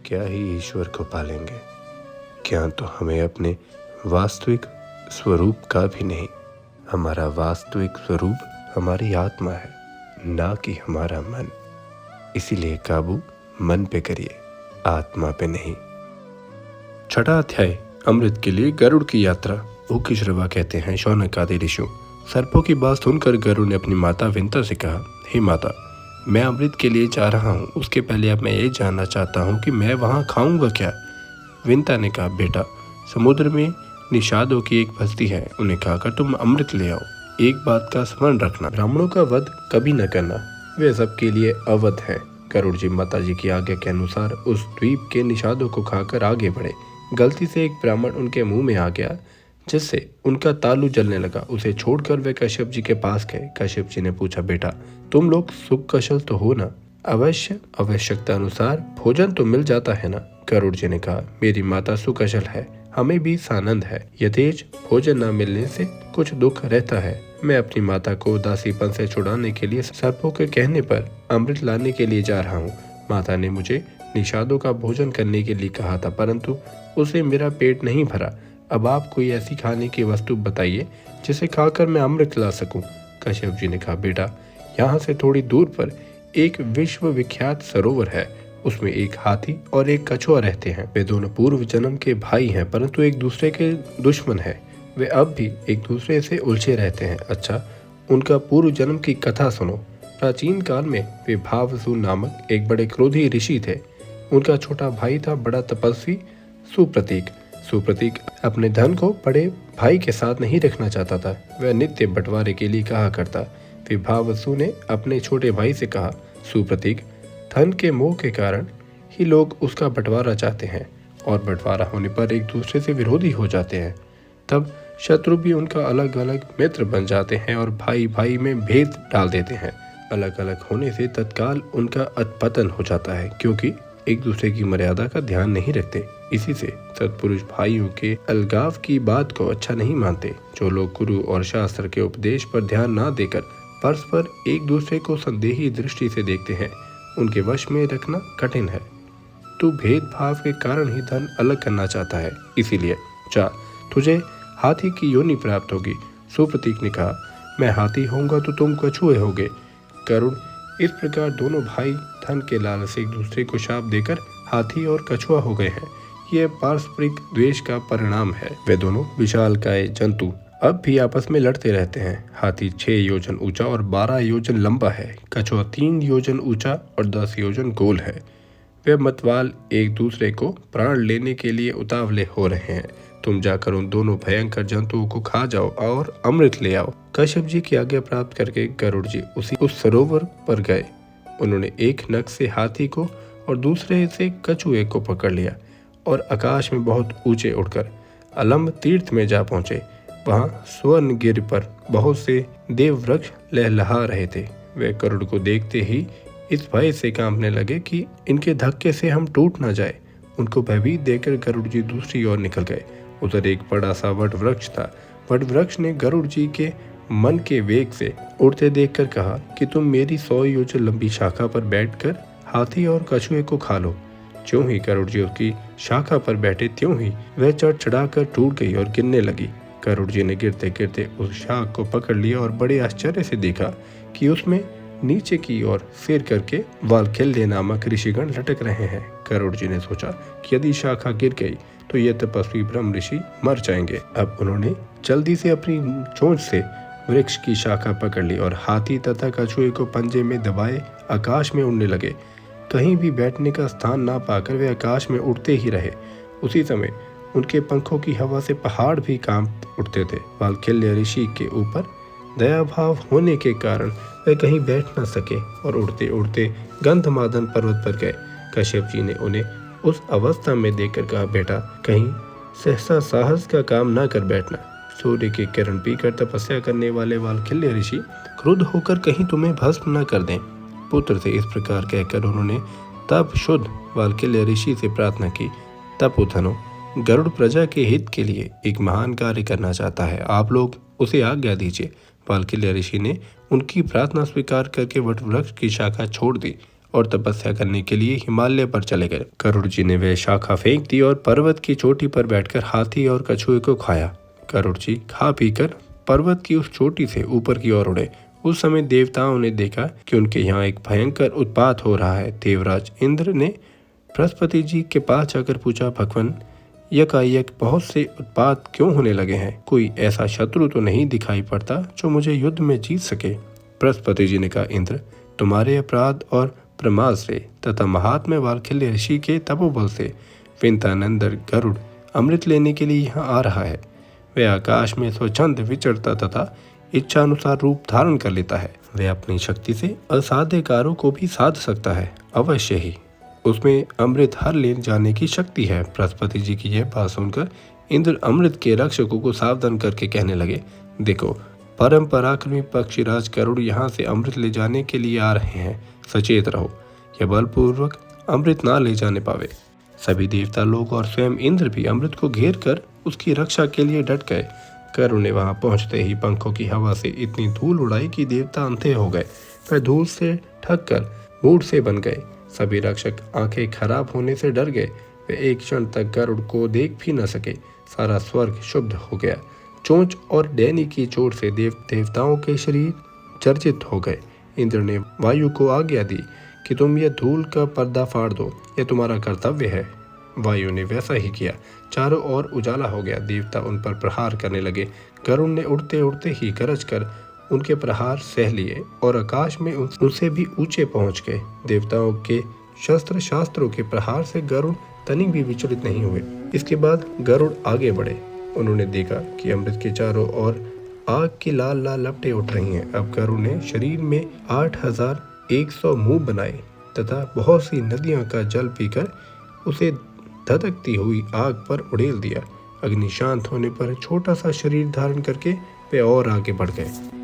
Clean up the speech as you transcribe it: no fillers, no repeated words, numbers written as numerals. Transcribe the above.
क्या ही ईश्वर को पालेंगे, ज्ञान तो हमें अपने वास्तविक स्वरूप का भी नहीं। हमारा वास्तविक स्वरूप हमारी आत्मा है, ना कि हमारा मन। इसीलिए काबू मन पे करिए, आत्मा पे नहीं। छठा अध्याय, अमृत के लिए गरुड़ की यात्रा। ऊकीश्रवा कहते हैं, शौनक आदि ऋषियों, सर्पों की बात सुनकर गरुड़ ने अपनी माता विंता से कहा, हे माता, मैं अमृत के लिए जा रहा हूँ, उसके पहले अब मैं ये जानना चाहता हूँ कि मैं वहाँ खाऊंगा क्या। विंता ने कहा, बेटा, समुद्र में निषादों की एक बस्ती है, उन्हें खाकर तुम अमृत ले आओ। एक बात का स्मरण रखना, ब्राह्मणों का वध कभी न करना, वे सबके लिए अवध है। गरुड़ जी माता जी की आज्ञा के अनुसार उस द्वीप के निषादों को खाकर आगे बढ़े। गलती से एक ब्राह्मण उनके मुंह में आ गया, जिससे उनका तालू जलने लगा। उसे छोड़कर वे कश्यप जी के पास गए। कश्यप जी ने पूछा, बेटा, तुम लोग सुकुशल तो हो ना? अवश्य, आवश्यकता अनुसार भोजन तो मिल जाता है ना? गरुड़ जी ने कहा, मेरी माता सुकुशल है, हमें भी सानंद है। यथेच भोजन न मिलने से कुछ दुख रहता है। मैं अपनी माता को दासीपन से छुड़ाने के लिए सर्पों के कहने पर अमृत लाने के लिए जा रहा हूँ। माता ने मुझे निषादों का भोजन करने के लिए कहा था, परंतु उसे मेरा पेट नहीं भरा। अब आप कोई ऐसी खाने की वस्तु बताइए जिसे खाकर मैं अमृत ला सकूं। कश्यप जी ने कहा, बेटा, यहाँ से थोड़ी दूर पर एक विश्व विख्यात सरोवर है, उसमें एक हाथी और एक कछुआ रहते हैं। वे दोनों पूर्व जन्म के भाई हैं, परंतु एक दूसरे के दुश्मन हैं। वे अब भी एक दूसरे से उलझे रहते हैं। अच्छा, उनका पूर्व जन्म की कथा सुनो। प्राचीन काल में वे भावसु नामक एक बड़े क्रोधी ऋषि थे। उनका छोटा भाई था बड़ा तपस्वी सुप्रतीक। सुप्रतीक अपने धन को बड़े भाई के साथ नहीं रखना चाहता था, वह नित्य बंटवारे के लिए कहा करता। फिर भावसु ने अपने छोटे भाई से कहा, सुप्रतीक, धन के मोह के कारण ही लोग उसका बंटवारा चाहते हैं और बंटवारा होने पर एक दूसरे से विरोधी हो जाते हैं। तब शत्रु भी उनका अलग अलग मित्र बन जाते हैं और भाई भाई में भेद डाल देते हैं। अलग अलग होने से तत्काल उनका अधपतन हो जाता है, क्योंकि एक दूसरे की मर्यादा का ध्यान नहीं रखते। इसी से सत्पुरुष भाइयों के अलगाव की बात को अच्छा नहीं मानते। जो लोग गुरु और शास्त्र के उपदेश पर ध्यान न देकर परस्पर एक दूसरे को संदेही दृष्टि से देखते हैं, उनके वश में रखना कठिन है। तू भेदभाव के कारण ही धन अलग करना चाहता है, इसीलिए जा, तुझे हाथी की योनि प्राप्त होगी। सुप्रतीक ने कहा, मैं हाथी होऊंगा तो तुम कछुए होगे। गरुड़ इस प्रकार दोनों भाई धन के लालच से एक दूसरे को शाप देकर हाथी और कछुआ हो गए हैं। यह पारस्परिक द्वेष का परिणाम है। वे दोनों विशालकाय जंतु अब भी आपस में लड़ते रहते हैं। हाथी 6 योजन ऊंचा और 12 योजन लंबा है। कछुआ 3 योजन ऊंचा और 10 योजन गोल है। वे मतवाल एक दूसरे को प्राण लेने के लिए उतावले हो रहे हैं। तुम जाकर उन दोनों भयंकर जंतुओं को खा जाओ और अमृत ले आओ। कश्यप जी की आज्ञा प्राप्त करके गरुड़ जी उस सरोवर पर गए। उन्होंने एक नख से हाथी को और दूसरे से कछुए को पकड़ लिया और आकाश में बहुत ऊंचे उड़कर अलम्ब तीर्थ में जा पहुंचे। वहां स्वर्ण गिर पर बहुत से देव वृक्ष लहलहा रहे थे। वे गरुड़ को देखते ही इस भय से कांपने लगे कि इनके धक्के से हम टूट न जाए। उनको भयभीत देखकर गरुड़ जी दूसरी ओर निकल गए। उधर एक बड़ा सा वट वृक्ष था। वट वृक्ष ने गरुड़ जी के मन के वेग से उड़ते देखकर कहा कि तुम मेरी 100 योजन लंबी शाखा पर बैठकर हाथी और कछुए को खा लो। ज्यों ही गरुड़ जी उसकी शाखा पर बैठे, त्यों ही वह चढ़ चढ़ाकर टूट गई और गिरने लगी। गरुड़ जी ने गिरते गिरते उस शाख को पकड़ लिया और बड़े आश्चर्य से देखा कि उसमें नीचे की ओर सिर करके वालखिल्य नामक ऋषिगण लटक रहे हैं। गरुड़ जी ने सोचा कि यदि शाखा गिर गई तो ये तपस्वी ब्रह्म ऋषि मर जाएंगे। अब उन्होंने जल्दी से अपनी चोंच से वृक्ष की शाखा पकड़ ली और हाथी तथा कछुए को पंजे में दबाए आकाश में उड़ने लगे। कहीं भी बैठने का स्थान ना पाकर वे आकाश में उड़ते ही रहे। उसी समय उनके पंखों की हवा से पहाड़ भी कांप उठते थे। वालखिल्य ऋषि के ऊपर दया भाव होने के कारण वे कहीं बैठ न सके और उड़ते उड़ते गंधमादन पर्वत पर गए। कश्यप जी ने उन्हें उस अवस्था में देखकर कहा, बेटा, कहीं सहसा साहस का काम न कर बैठना। सूर्य की किरण पीकर तपस्या करने वाले वालखिल्य ऋषि क्रुद्ध होकर कहीं तुम्हें भस्म न कर दें। पुत्र से इस प्रकार कहकर उन्होंने तब शुद्ध वालखिल्य ऋषि से प्रार्थना की, तपोधनो, गरुड़ प्रजा के हित के लिए एक महान कार्य करना चाहता है, आप लोग उसे आज्ञा दीजिए। वालखिल्य ऋषि ने उनकी प्रार्थना स्वीकार करके वट वृक्ष की शाखा छोड़ दी और तपस्या करने के लिए हिमालय पर चले गए। गरुड़ जी ने वह शाखा फेंक दी और पर्वत की चोटी पर बैठकर हाथी और कछुए को खाया। गरुड़ जी खा पीकर पर्वत की उस चोटी से ऊपर की ओर उड़े। उस समय देवताओं ने देखा कि उनके यहाँ एक भयंकर उत्पात हो रहा है। देवराज इंद्र ने बृहस्पति जी के पास जाकर पूछा, भगवान, यकायक बहुत से उत्पात क्यों होने लगे हैं? कोई ऐसा शत्रु तो नहीं दिखाई पड़ता जो मुझे युद्ध में जीत सके। बृहस्पति जी ने कहा, इंद्र, तुम्हारे अपराध और प्रमाद से तथा महात्मा वाल्खिल्य ऋषि के तपोबल से विंतानंदर गरुड़ अमृत लेने के लिए यहाँ आ रहा है। वह आकाश में स्वच्छंद विचरता तथा इच्छा अनुसार रूप धारण कर लेता है। वह अपनी शक्ति से असाध्य कार्यों को भी साध सकता है। अवश्य ही उसमें अमृत हर ले जाने की शक्ति है। बृहस्पति जी की यह बात सुनकर इंद्र अमृत के रक्षकों को सावधान करके कहने लगे, देखो, परम पराक्रमी पक्षीराज गरुड़ यहाँ से अमृत ले जाने के लिए आ रहे हैं। सचेत रहो, यह बलपूर्वक अमृत ना ले जाने पावे। सभी देवता लोग और स्वयं इंद्र भी अमृत को घेर कर उसकी रक्षा के लिए डट गए। गरुड़ ने वहां पहुंचते ही पंखों की हवा से इतनी धूल उड़ाई कि देवता अंधे हो गए। वह धूल से ठग कर मूढ़ से बन गए। सभी रक्षक आंखें खराब होने से डर गए। वे एक क्षण तक गरुड़ को देख भी न सके। सारा स्वर्ग शुद्ध हो गया। चोंच और डैनी की चोट से देवताओं के शरीर जर्जित हो गए। इंद्र ने वायु को आज्ञा दी कि तुम यह धूल का पर्दा फाड़ दो, यह तुम्हारा कर्तव्य है। वायु ने वैसा ही किया। चारों ओर उजाला हो गया। देवता उन पर प्रहार करने लगे। गरुड़ ने उड़ते उड़ते ही गरज कर उनके प्रहार सह लिए और आकाश में उनसे भी ऊंचे पहुंच गए। देवताओं के शस्त्र शास्त्रों के प्रहार से गरुड़ तनिक भी विचलित नहीं हुए। इसके बाद गरुड़ आगे बढ़े। उन्होंने देखा कि अमृत के चारों ओर आग की लाल लाल लपटें उठ रही हैं। अब गरुड़ ने शरीर में 8100 मुंह बनाए तथा बहुत सी नदियों का जल पीकर उसे धधकती हुई आग पर उड़ेल दिया। अग्नि शांत होने पर छोटा सा शरीर धारण करके वे और आगे बढ़ गए।